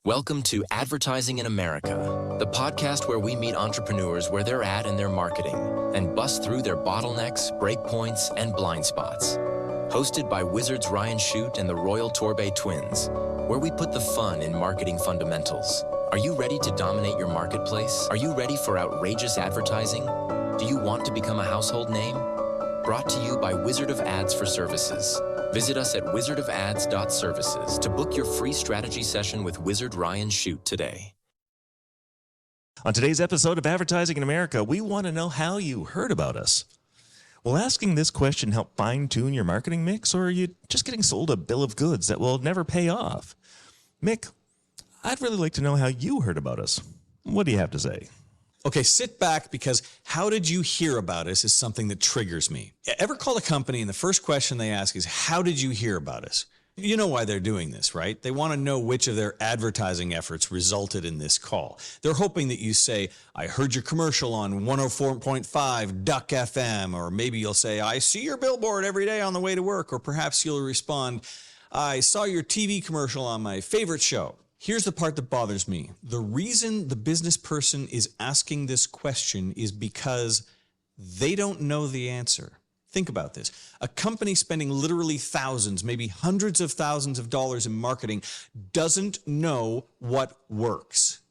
Welcome to Advertising in America, the podcast where we meet entrepreneurs where they're at in their marketing and bust through their bottlenecks, breakpoints, and blind spots. Hosted by Wizards Ryan Shute and the Royal Torbay twins, where we put the fun in marketing fundamentals. Are you ready to dominate your marketplace? Are you ready for outrageous advertising? Do you want to become a household name? Brought to you by Wizard of Ads for Services. Visit us at wizardofads.services to book your free strategy session with Wizard Ryan Shute today. On today's episode of Advertising in America, we want to know how you heard about us. Will asking this question help fine-tune your marketing mix, or are you just getting sold a bill of goods that will never pay off? Mick, I'd really like to know how you heard about us. What do you have to say? Okay, sit back, because how did you hear about us is something that triggers me. Ever call a company and the first question they ask is, how did you hear about us? You know why they're doing this, right? They want to know which of their advertising efforts resulted in this call. They're hoping that you say, I heard your commercial on 104.5 Duck FM, or maybe you'll say, I see your billboard every day on the way to work, or perhaps you'll respond, I saw your TV commercial on my favorite show. Here's the part that bothers me. The reason the business person is asking this question is because they don't know the answer. Think about this. A company spending literally thousands, maybe hundreds of thousands of dollars in marketing doesn't know what works.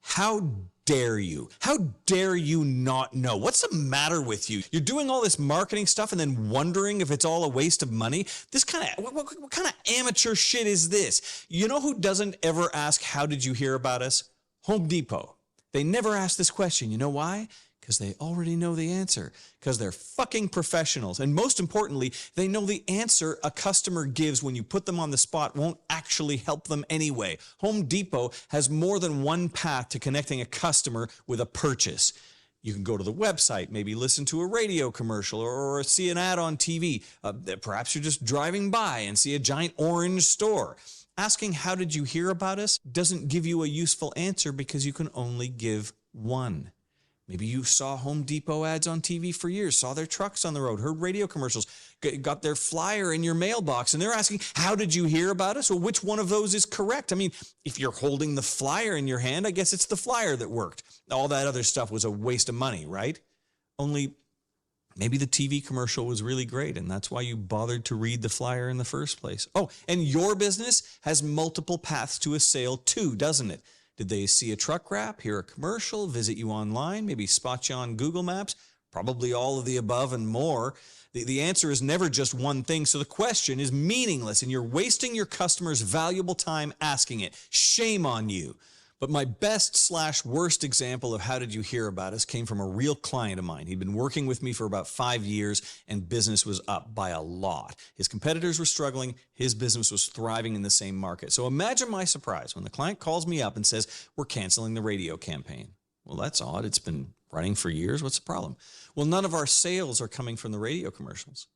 How dare you? How dare you not know? What's the matter with you? You're doing all this marketing stuff and then wondering if it's all a waste of money? What kind of amateur shit is this? You know who doesn't ever ask, how did you hear about us? Home Depot. They never ask this question. You know why? Because they already know the answer. Because they're fucking professionals. And most importantly, they know the answer a customer gives when you put them on the spot won't actually help them anyway. Home Depot has more than one path to connecting a customer with a purchase. You can go to the website, maybe listen to a radio commercial, or see an ad on TV. Perhaps you're just driving by and see a giant orange store. Asking how did you hear about us doesn't give you a useful answer, because you can only give one. Maybe you saw Home Depot ads on TV for years, saw their trucks on the road, heard radio commercials, got their flyer in your mailbox, and they're asking, how did you hear about us? Well, which one of those is correct? I mean, if you're holding the flyer in your hand, I guess it's the flyer that worked. All that other stuff was a waste of money, right? Only maybe the TV commercial was really great, and that's why you bothered to read the flyer in the first place. Oh, and your business has multiple paths to a sale too, doesn't it? Did they see a truck wrap, hear a commercial, visit you online, maybe spot you on Google Maps? Probably all of the above and more. The answer is never just one thing, so the question is meaningless, and you're wasting your customers' valuable time asking it. Shame on you. But my best/worst example of how did you hear about us came from a real client of mine. He'd been working with me for about 5 years, and business was up by a lot. His competitors were struggling. His business was thriving in the same market. So imagine my surprise when the client calls me up and says, we're canceling the radio campaign. Well, that's odd. It's been running for years. What's the problem? Well, none of our sales are coming from the radio commercials.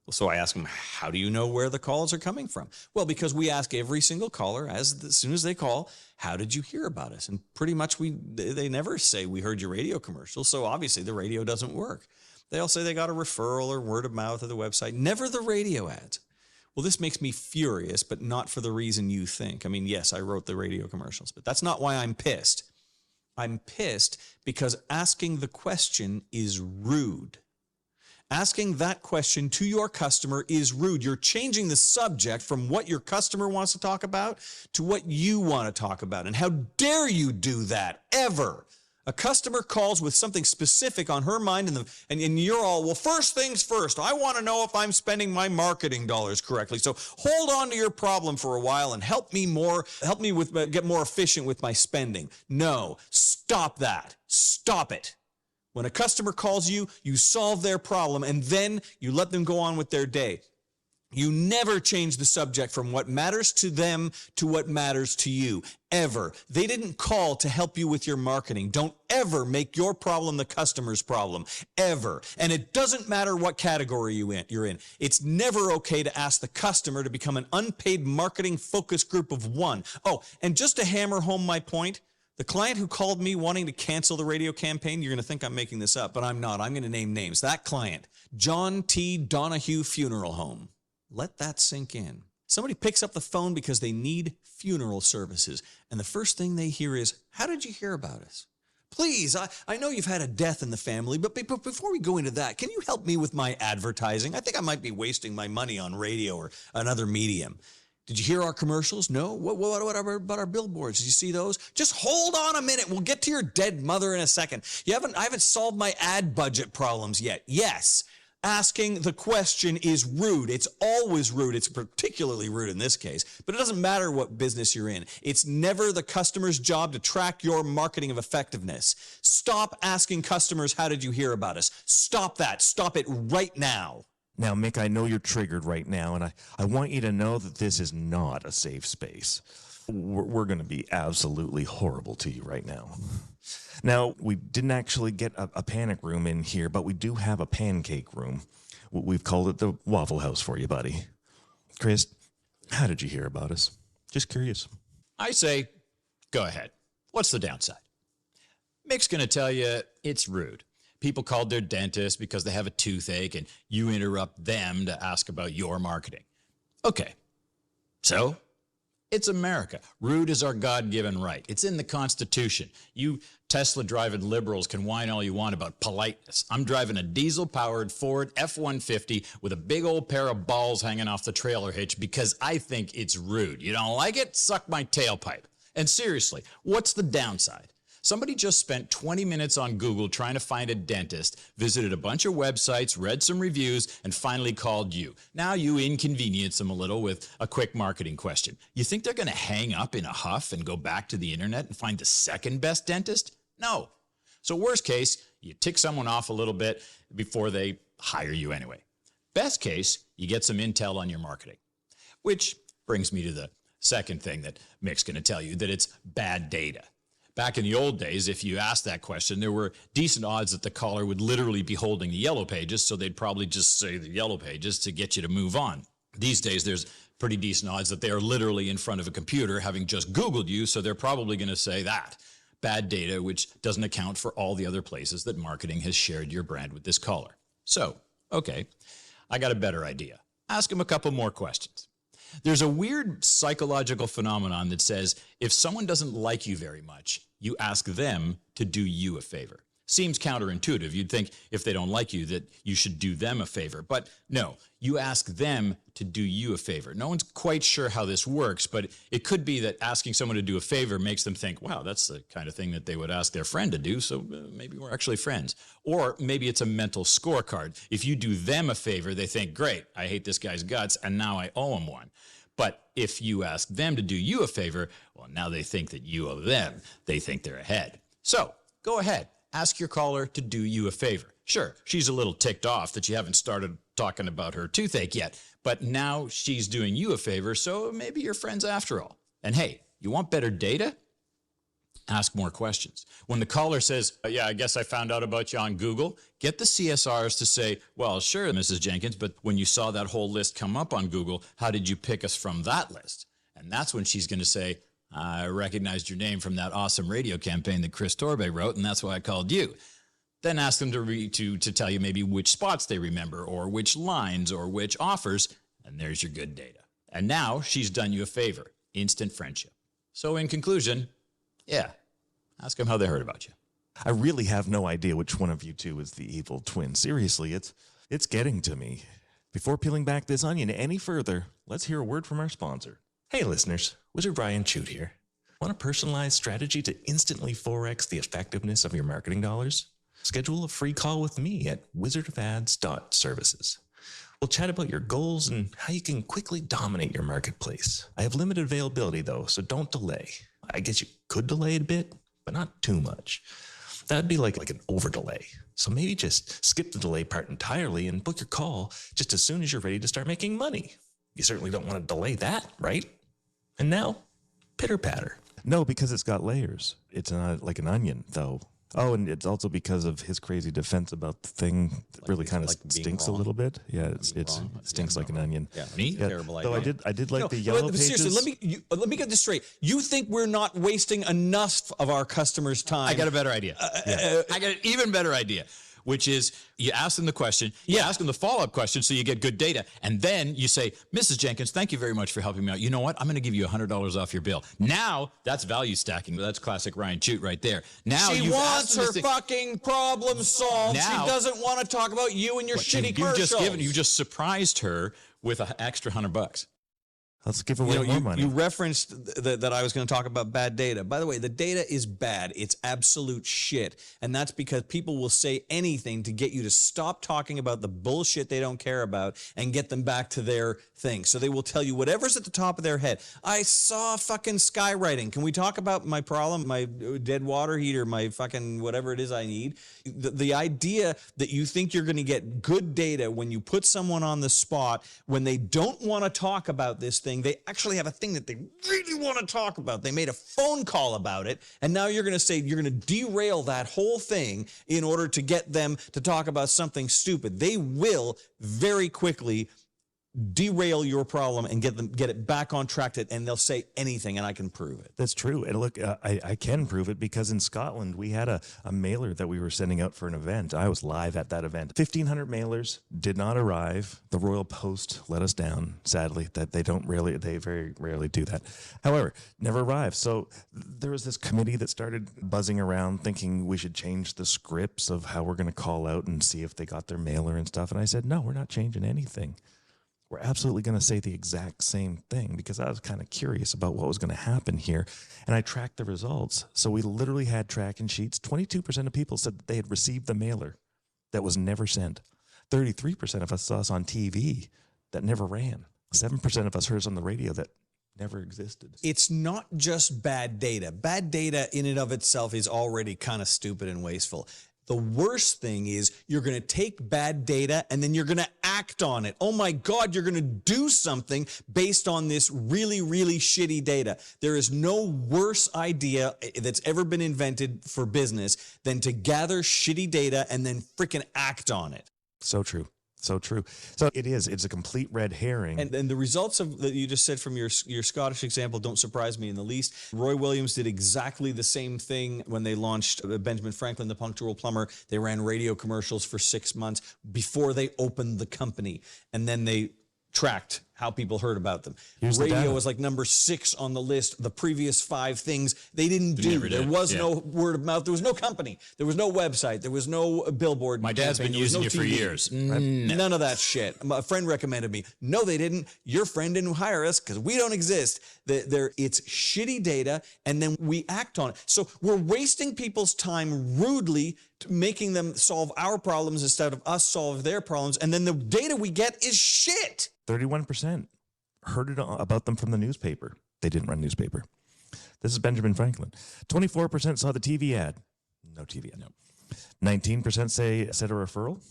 So I ask them, how do you know where the calls are coming from? Well, because we ask every single caller, as soon as they call, how did you hear about us? And pretty much they never say, we heard your radio commercial, so obviously the radio doesn't work. They all say they got a referral or word of mouth of the website, never the radio ads. Well, this makes me furious, but not for the reason you think. I mean, yes, I wrote the radio commercials, but that's not why I'm pissed. I'm pissed because asking the question is rude. Asking that question to your customer is rude. You're changing the subject from what your customer wants to talk about to what you want to talk about. And how dare you do that, ever? A customer calls with something specific on her mind, and you're all, well, first things first. I want to know if I'm spending my marketing dollars correctly. So hold on to your problem for a while and help me get more efficient with my spending. No, stop that. Stop it. When a customer calls you, you solve their problem, and then you let them go on with their day. You never change the subject from what matters to them to what matters to you, ever. They didn't call to help you with your marketing. Don't ever make your problem the customer's problem, ever. And it doesn't matter what category you're in. It's never okay to ask the customer to become an unpaid marketing focus group of one. Oh, and just to hammer home my point, the client who called me wanting to cancel the radio campaign, you're going to think I'm making this up, but I'm not. I'm going to name names. That client, John T. Donahue Funeral Home. Let that sink in. Somebody picks up the phone because they need funeral services, and the first thing they hear is, how did you hear about us? Please, I know you've had a death in the family, but before we go into that, can you help me with my advertising? I think I might be wasting my money on radio or another medium. Did you hear our commercials? No? What about our billboards? Did you see those? Just hold on a minute. We'll get to your dead mother in a second. I haven't solved my ad budget problems yet. Yes. Asking the question is rude. It's always rude. It's particularly rude in this case, but it doesn't matter what business you're in. It's never the customer's job to track your marketing of effectiveness. Stop asking customers, how did you hear about us? Stop that. Stop it right now. Now, Mick, I know you're triggered right now, and I want you to know that this is not a safe space. We're going to be absolutely horrible to you right now. Now, we didn't actually get a panic room in here, but we do have a pancake room. We've called it the Waffle House for you, buddy. Chris, how did you hear about us? Just curious. I say, go ahead. What's the downside? Mick's going to tell you it's rude. People called their dentist because they have a toothache, and you interrupt them to ask about your marketing. Okay, so it's America. Rude is our God-given right. It's in the Constitution. You Tesla-driving liberals can whine all you want about politeness. I'm driving a diesel-powered Ford F-150 with a big old pair of balls hanging off the trailer hitch because I think it's rude. You don't like it? Suck my tailpipe. And seriously, what's the downside? Somebody just spent 20 minutes on Google trying to find a dentist, visited a bunch of websites, read some reviews, and finally called you. Now you inconvenience them a little with a quick marketing question. You think they're going to hang up in a huff and go back to the internet and find the second best dentist? No. So worst case, you tick someone off a little bit before they hire you anyway. Best case, you get some intel on your marketing. Which brings me to the second thing that Mick's going to tell you, that it's bad data. Back in the old days, if you asked that question, there were decent odds that the caller would literally be holding the yellow pages, so they'd probably just say the yellow pages to get you to move on. These days, there's pretty decent odds that they are literally in front of a computer having just Googled you, so they're probably going to say that. Bad data, which doesn't account for all the other places that marketing has shared your brand with this caller. So, okay, I got a better idea. Ask him a couple more questions. There's a weird psychological phenomenon that says if someone doesn't like you very much, you ask them to do you a favor. Seems counterintuitive. You'd think if they don't like you that you should do them a favor. But no, you ask them to do you a favor. No one's quite sure how this works, but it could be that asking someone to do a favor makes them think, wow, that's the kind of thing that they would ask their friend to do, so maybe we're actually friends. Or maybe it's a mental scorecard. If you do them a favor, they think, great, I hate this guy's guts, and now I owe him one. But if you ask them to do you a favor, well, now they think that you owe them. They think they're ahead. So go ahead. Ask your caller to do you a favor. Sure, she's a little ticked off that you haven't started talking about her toothache yet, but now she's doing you a favor, so maybe you're friends after all. And hey, you want better data? Ask more questions. When the caller says, yeah, I guess I found out about you on Google, get the CSRs to say, well, sure, Mrs. Jenkins, but when you saw that whole list come up on Google, how did you pick us from that list? And that's when she's going to say, I recognized your name from that awesome radio campaign that Chris Torbe wrote, and that's why I called you. Then ask them to tell you maybe which spots they remember, or which lines, or which offers, and there's your good data. And now she's done you a favor, instant friendship. So in conclusion, yeah, ask them how they heard about you. I really have no idea which one of you two is the evil twin. Seriously, it's getting to me. Before peeling back this onion any further, let's hear a word from our sponsor. Hey listeners, Wizard Brian Chute here. Want a personalized strategy to instantly 4x the effectiveness of your marketing dollars? Schedule a free call with me at wizardofads.services. We'll chat about your goals and how you can quickly dominate your marketplace. I have limited availability though, so don't delay. I guess you could delay it a bit, but not too much. That'd be like an over delay. So maybe just skip the delay part entirely and book your call just as soon as you're ready to start making money. You certainly don't want to delay that, right? And now, pitter patter. No, because it's got layers. It's not like an onion, though. Oh, and it's also because of his crazy defense about the thing that really kind of stinks a little bit. Yeah, it stinks like an onion. Yeah, yeah. Terrible idea. Though I did like the yellow pages. Seriously, let me get this straight. You think we're not wasting enough of our customers' time? I got a better idea. I got an even better idea. which is you ask them the question, you ask them the follow-up question so you get good data, and then you say, Mrs. Jenkins, thank you very much for helping me out. You know what? I'm going to give you $100 off your bill. Now, that's value stacking. That's classic Ryan Chute right there. Now She you've wants asked them her to fucking problem solved. Now- She doesn't want to talk about you and your shitty commercials. You just surprised her with an extra $100. Let's give away more money. You referenced that I was going to talk about bad data. By the way, the data is bad. It's absolute shit. And that's because people will say anything to get you to stop talking about the bullshit they don't care about and get them back to their thing. So they will tell you whatever's at the top of their head. I saw fucking skywriting. Can we talk about my problem, my dead water heater, my fucking whatever it is I need? The idea that you think you're going to get good data when you put someone on the spot, when they don't want to talk about this thing, they actually have a thing that they really want to talk about. They made a phone call about it, and now you're going to say you're going to derail that whole thing in order to get them to talk about something stupid. They will very quickly derail your problem and get it back on track, and they'll say anything, and I can prove it. That's true. And look, I can prove it because in Scotland, we had a mailer that we were sending out for an event. I was live at that event. 1,500 mailers did not arrive. The Royal Post let us down, sadly, that they very rarely do that. However, never arrived. So there was this committee that started buzzing around thinking we should change the scripts of how we're going to call out and see if they got their mailer and stuff. And I said, no, we're not changing anything. We're absolutely going to say the exact same thing because I was kind of curious about what was going to happen here. And I tracked the results. So we literally had tracking sheets. 22% of people said that they had received the mailer that was never sent. 33% of us saw us on TV that never ran. 7% of us heard us on the radio that never existed. It's not just bad data. Bad data in and of itself is already kind of stupid and wasteful. The worst thing is you're going to take bad data and then you're going to act on it. Oh my God, you're going to do something based on this really, really shitty data. There is no worse idea that's ever been invented for business than to gather shitty data and then freaking act on it. So true. So true. So it's a complete red herring. And the results of that you just said from your Scottish example don't surprise me in the least. Roy Williams did exactly the same thing when they launched Benjamin Franklin, the Punctual Plumber. They ran radio commercials for 6 months before they opened the company. And then they tracked how people heard about them. Here's the Radio data. was like number 6 on the list. The previous 5 things they didn't do. never did. There was Yeah. no word of mouth. There was no company. There was no website. There was no billboard. My dad's campaign. been There was using no you for TV. years. None of that shit. A friend recommended me. No, they didn't. Your friend didn't hire us because we don't exist. It's shitty data, and then we act on it. So we're wasting people's time rudely, making them solve our problems instead of us solve their problems. And then the data we get is shit. 31% heard about them from the newspaper. They didn't run newspaper. This is Benjamin Franklin. 24% saw the TV ad. No TV ad. No. 19% said a referral.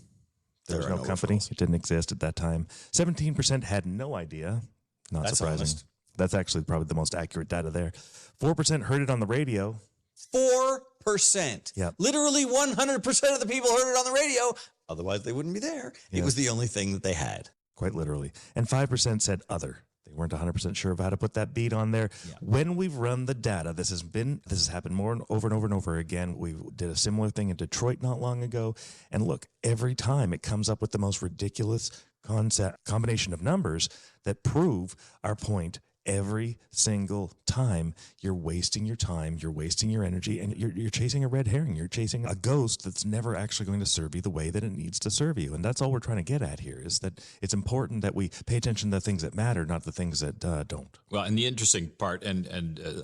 There was no company. It didn't exist at that time. 17% had no idea. Not That's surprising. honest. That's actually probably the most accurate data there. 4% heard it on the radio. 4%. Yep. Literally 100% of the people heard it on the radio. Otherwise, they wouldn't be there. It was the only thing that they had. Quite literally. And 5% said other. They weren't 100% sure of how to put that beat on there. Yeah. When we've run the data, this has happened over and over again. We did a similar thing in Detroit not long ago. And look, every time it comes up with the most ridiculous combination of numbers that prove our point. Every single time. You're wasting your time, you're wasting your energy, and you're chasing a red herring. You're chasing a ghost that's never actually going to serve you the way that it needs to serve you. And that's all we're trying to get at here, is that it's important that we pay attention to the things that matter, not the things that don't. Well, and the interesting part, and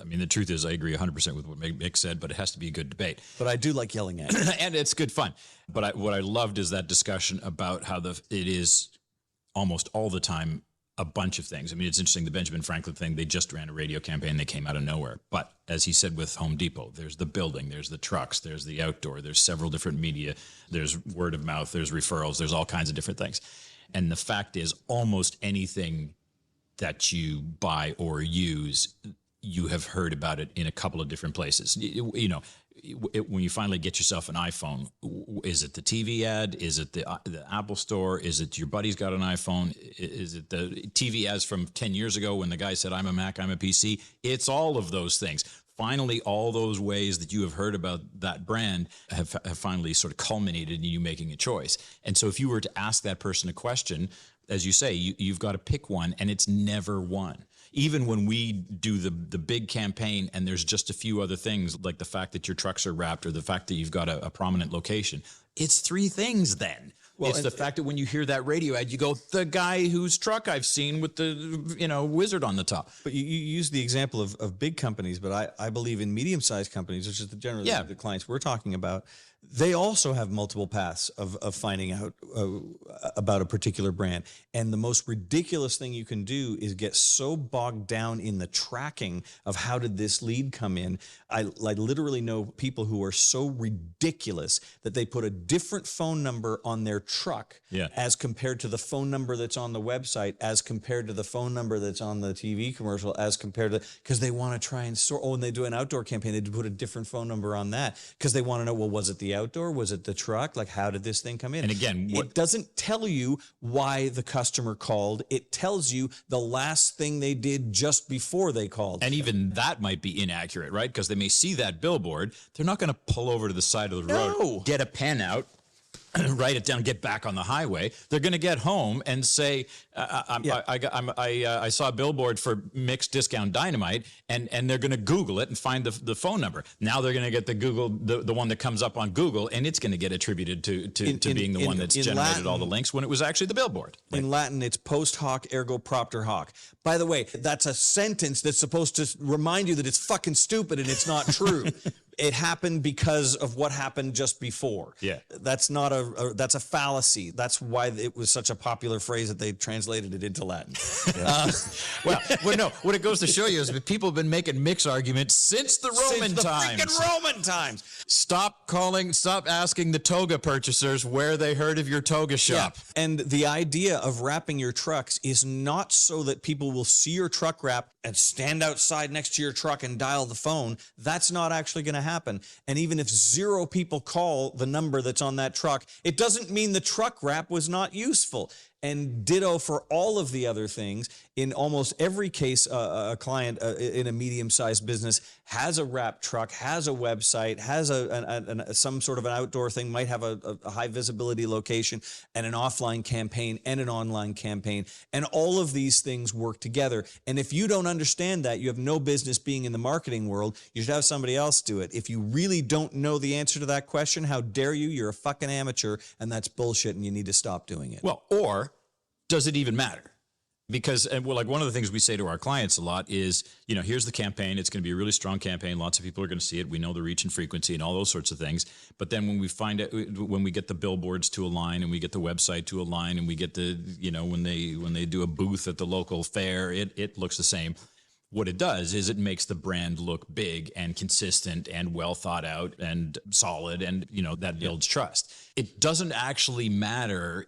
I mean, the truth is I agree 100% with what Mick said, but it has to be a good debate. But I do like yelling at you. And it's good fun. But what I loved is that discussion about how it is almost all the time a bunch of things. I mean, it's interesting, the Benjamin Franklin thing, they just ran a radio campaign, they came out of nowhere. But as he said with Home Depot, there's the building, there's the trucks, there's the outdoor, there's several different media, there's word of mouth, there's referrals, there's all kinds of different things. And the fact is, almost anything that you buy or use, you have heard about it in a couple of different places. You know, when you finally get yourself an iPhone, is it the TV ad? Is it the Apple Store? Is it your buddy's got an iPhone? Is it the TV ads from 10 years ago when the guy said, I'm a Mac, I'm a PC? It's all of those things. finally all those ways that you have heard about that brand have finally sort of culminated in you making a choice. And so if you were to ask that person a question, as you say, you've got to pick one, and it's never one. Even when we do the big campaign and there's just a few other things, like the fact that your trucks are wrapped or the fact that you've got a prominent location, it's 3 things then. Well, it's the fact that when you hear that radio ad, you go, the guy whose truck I've seen with the, wizard on the top. But you use the example of big companies, but I believe in medium-sized companies, which is generally the clients we're talking about. They also have multiple paths of finding out about a particular brand. And the most ridiculous thing you can do is get so bogged down in the tracking of how did this lead come in. I literally know people who are so ridiculous that they put a different phone number on their truck as compared to the phone number that's on the website, as compared to the phone number that's on the TV commercial, as compared to, because they want to try and sort, when they do an outdoor campaign, they put a different phone number on that because they want to know, well, was it the outdoor? Was it the truck? Like, how did this thing come in? And again, it doesn't tell you why the customer called. It tells you the last thing they did just before they called. And even that might be inaccurate, right? Because they may see that billboard. They're not going to pull over to the side of the road, get a pen out, write it down, get back on the highway. They're going to get home and say, I saw a billboard for Mixed Discount Dynamite, and they're going to Google it and find the phone number. Now they're going to get the one that comes up on Google, and it's going to get attributed to being the one that's generated Latin, all the links when it was actually the billboard. In Latin, it's post hoc ergo propter hoc. By the way, that's a sentence that's supposed to remind you that it's fucking stupid and it's not true. It happened because of what happened just before. Yeah. That's not that's a fallacy. That's why it was such a popular phrase that they translated it into Latin. Well, no, what it goes to show you is that people have been making mix arguments since the Roman times. Since the freaking Roman times. Stop asking the toga purchasers where they heard of your toga shop. Yeah. And the idea of wrapping your trucks is not so that people will see your truck wrap and stand outside next to your truck and dial the phone. That's not actually going to happen. And even if 0 people call the number that's on that truck, it doesn't mean the truck wrap was not useful. And ditto for all of the other things. In almost every case, a client in a medium-sized business has a wrap truck, has a website, has some sort of an outdoor thing, might have a high visibility location, and an offline campaign and an online campaign. And all of these things work together. And if you don't understand that, you have no business being in the marketing world. You should have somebody else do it. If you really don't know the answer to that question, how dare you? You're a fucking amateur, and that's bullshit, and you need to stop doing it. Well, or does it even matter? Because, like one of the things we say to our clients a lot is, here's the campaign. It's going to be a really strong campaign. Lots of people are going to see it. We know the reach and frequency and all those sorts of things. But then when we find it, when we get the billboards to align and we get the website to align and we get the, when they do a booth at the local fair, it looks the same. What it does is it makes the brand look big and consistent and well thought out and solid, and that builds trust. It doesn't actually matter.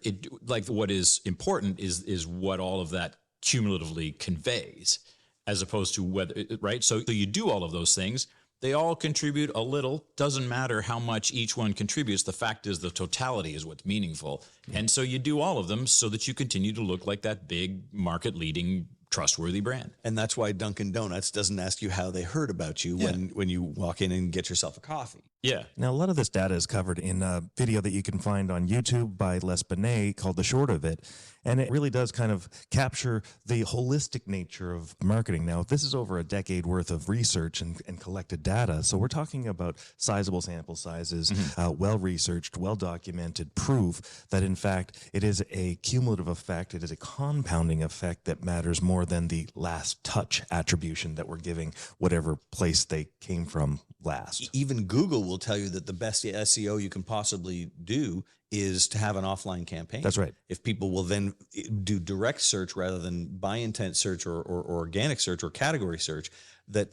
What is important is what all of that cumulatively conveys, as opposed to whether, right? So you do all of those things. They all contribute a little. Doesn't matter how much each one contributes. The fact is the totality is what's meaningful. Yeah. And so you do all of them so that you continue to look like that big market-leading trustworthy brand. And that's why Dunkin' Donuts doesn't ask you how they heard about you when you walk in and get yourself a coffee. Yeah. Now, a lot of this data is covered in a video that you can find on YouTube by Les Binet called The Short of It. And it really does kind of capture the holistic nature of marketing. Now, this is over a decade worth of research and collected data. So we're talking about sizable sample sizes, well-researched, well-documented proof that, in fact, it is a cumulative effect. It is a compounding effect that matters more than the last touch attribution that we're giving whatever place they came from last. Even Google will tell you that the best SEO you can possibly do is to have an offline campaign. That's right. If people will then do direct search rather than by intent search or organic search or category search, that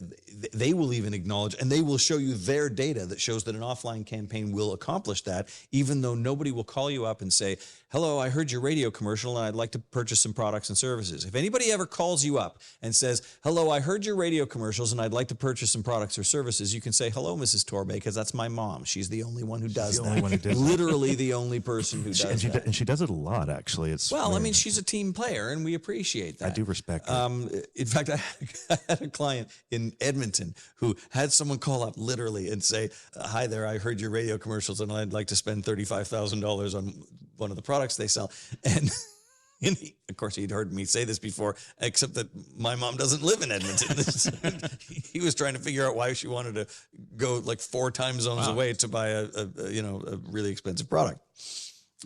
they will even acknowledge, and they will show you their data that shows that an offline campaign will accomplish that, even though nobody will call you up and say, hello, I heard your radio commercial and I'd like to purchase some products and services. If anybody ever calls you up and says, hello, I heard your radio commercials and I'd like to purchase some products or services, you can say, hello, Mrs. Torbe, because that's my mom. She's the only one who does that. Literally the only only person who does that. And she does it a lot, actually. It's Well, I mean, she's a team player, and we appreciate that. I do respect her. In fact, I had a client in Edmonton who had someone call up literally and say, "Hi there, I heard your radio commercials, and I'd like to spend $35,000 on one of the products they sell." And of course, he'd heard me say this before, except that my mom doesn't live in Edmonton. He was trying to figure out why she wanted to go like 4 time zones away to buy a really expensive product,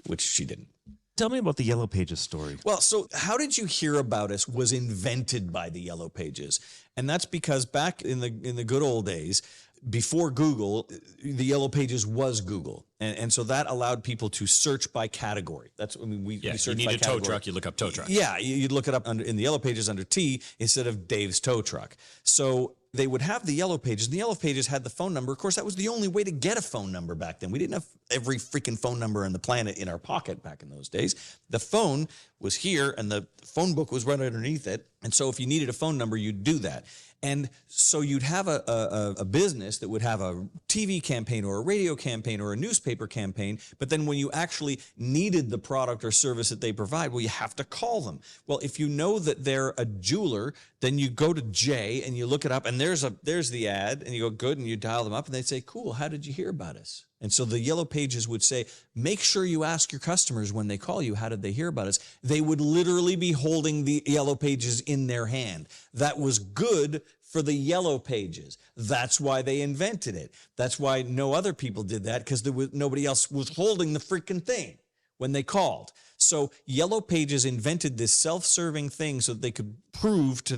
which she didn't. Tell me about the Yellow Pages story. Well, so How Did You Hear About Us was invented by the Yellow Pages. And that's because back in the good old days, before Google, the Yellow Pages was Google. And so that allowed people to search by category. That's, I mean, we search you need by a tow category. truck, you look up tow truck. Yeah, you'd look it up in the Yellow Pages under T instead of Dave's tow truck. So they would have the Yellow Pages. And the Yellow Pages had the phone number. Of course, that was the only way to get a phone number back then. We didn't have every freaking phone number on the planet in our pocket back in those days. The phone was here, and the phone book was right underneath it. And so if you needed a phone number, you'd do that. And so you'd have a business that would have a TV campaign or a radio campaign or a newspaper campaign, but then when you actually needed the product or service that they provide, well, you have to call them. Well, if you know that they're a jeweler, then you go to J and you look it up, and there's the ad, and you go, good, and you dial them up, and they say, cool, how did you hear about us? And so the Yellow Pages would say, make sure you ask your customers when they call you, how did they hear about us? They would literally be holding the Yellow Pages in their hand. That was good for the Yellow Pages. That's why they invented it. That's why no other people did that, because nobody else was holding the freaking thing when they called. So Yellow Pages invented this self-serving thing so that they could prove to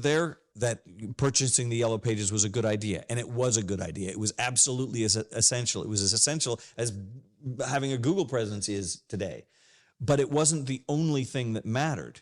that purchasing the Yellow Pages was a good idea. And it was a good idea. It was absolutely essential. It was as essential as having a Google presence is today. But it wasn't the only thing that mattered.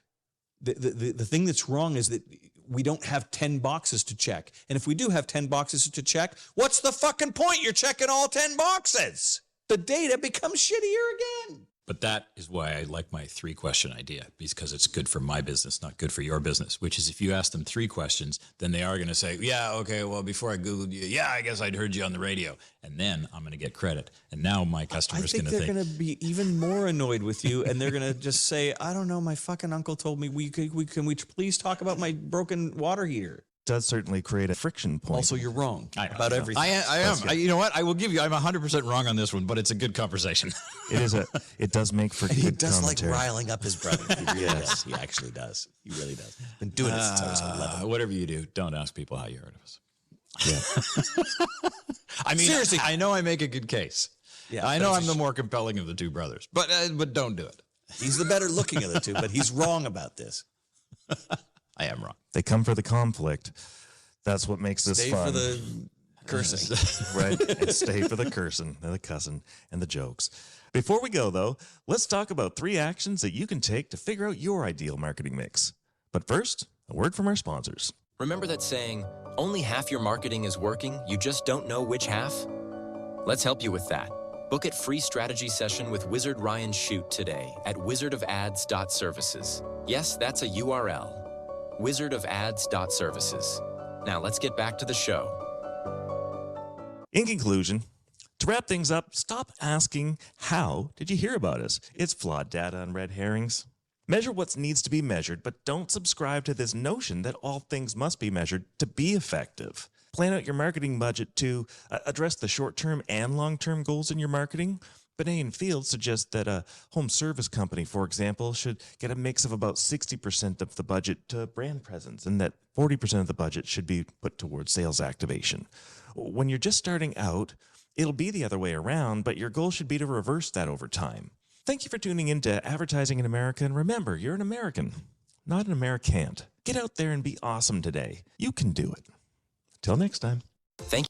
The thing that's wrong is that we don't have 10 boxes to check. And if we do have 10 boxes to check, what's the fucking point? You're checking all 10 boxes. The data becomes shittier again. But that is why I like my 3-question idea, because it's good for my business, not good for your business, which is if you ask them 3 questions, then they are going to say, yeah, okay, well, before I Googled you, yeah, I guess I'd heard you on the radio. And then I'm going to get credit. And now my customer's going to think. They're going to be even more annoyed with you, and they're going to just say, I don't know, my fucking uncle told me, can we please talk about my broken water heater? Does certainly create a friction point. Also, you're wrong about everything. I am. You know what? I will give you, I'm 100% wrong on this one, but it's a good conversation. It does make for He good does commentary. like riling up his brother. He really does. He actually does. He really does. Been doing it since I was 11. Whatever you do, don't ask people how you heard of us. Yeah. I mean, Seriously. I know I make a good case. Yeah, I but know it's I'm the more compelling of the 2 brothers, but don't do it. He's the better looking of the 2, but he's wrong about this. I am wrong. They come for the conflict. That's what makes this Stay fun. for the cursing. Right? And stay for the cursing and the cussing and the jokes. Before we go, though, let's talk about 3 actions that you can take to figure out your ideal marketing mix. But first, a word from our sponsors. Remember that saying, only half your marketing is working, you just don't know which half? Let's help you with that. Book a free strategy session with Wizard Ryan Shute today at wizardofads.services. Yes, that's a URL, wizardofads.services. Now let's get back to the show. In conclusion, to wrap things up, stop asking, how did you hear about us? It's flawed data and red herrings. Measure what needs to be measured, but don't subscribe to this notion that all things must be measured to be effective. Plan out your marketing budget to address the short-term and long-term goals in your marketing. Benet and Fields suggest that a home service company, for example, should get a mix of about 60% of the budget to brand presence, and that 40% of the budget should be put towards sales activation. When you're just starting out, it'll be the other way around, but your goal should be to reverse that over time. Thank you for tuning in to Advertising in America, and remember, you're an American, not an Americant. Get out there and be awesome today. You can do it. Till next time. Thank